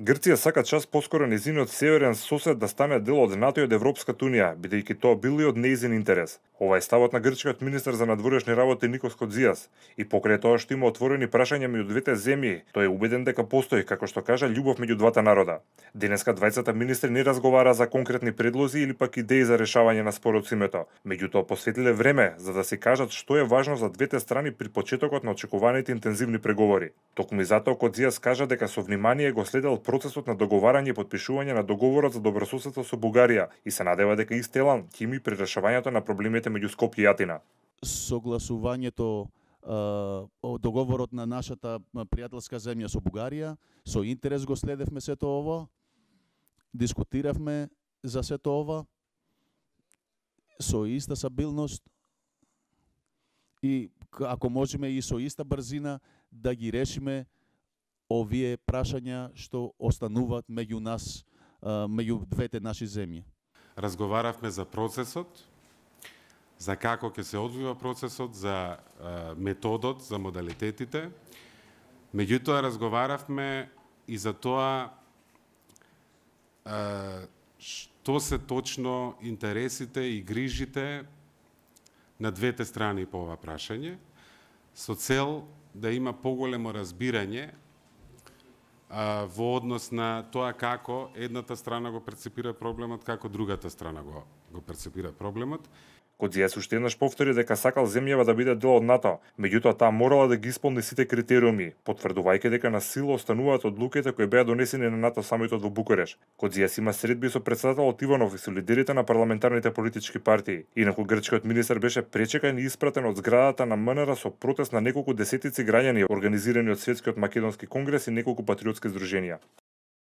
Грција сака час поскоро нејзиниот северен сосед да стане дел од НАТО и од Европската унија, бидејќи тоа бил и од нејзин интерес. Ова е ставот на грчкиот министер за надворешни работи Никос Кодзијас. И покрај тоа што има отворени прашања меѓу двете земји, тој е убеден дека постои, како што кажа, љубов меѓу двата народа. Денеска двајцата министри не разговара за конкретни предлози или пак идеи за решавање на спорот со името. Меѓутоа посветиле време за да се кажат што е важно за двете страни при почетокот на очекуваните интензивни преговори. Токму и затоа Кодзијас кажа дека со внимание го следел процесот на договарање и подпишување на договорот за добрососедство со Бугарија и се надева дека ист елан ќе има при решавањето на проблемите меѓу Скопје и Атина. Согласувањето договорот на нашата пријателска земја со Бугарија, со интерес го следевме сето ова, дискутиравме за сето ова, со иста сабилност и ако можеме и со иста брзина да ги решиме овие прашања што остануваат меѓу нас, меѓу двете наши земји. Разговаравме за процесот, за како ќе се одвива процесот, за методот, за модалитетите. Меѓутоа разговаравме и за тоа што се точно интересите и грижите на двете страни по ова прашање, со цел да има поголемо разбирање во однос на тоа како едната страна го перцепира проблемот, како другата страна го перцепира проблемот. Кодзијас уште еднаш повтори дека сакал земјава да биде дел од НАТО, меѓутоа таа морала да ги исполни сите критериуми, потврдувајќи дека на сила остануваат одлуките кои беа донесени на НАТО самитот во Букуреш. Кодзијас има средби со претседателот Иванов и со лидерите на парламентарните политички партии. Инаку грчкиот министер беше пречекан и испратен од зградата на МНР со протест на неколку десетици граѓани организирани од Светскиот македонски конгрес и неколку патриотски здруженија.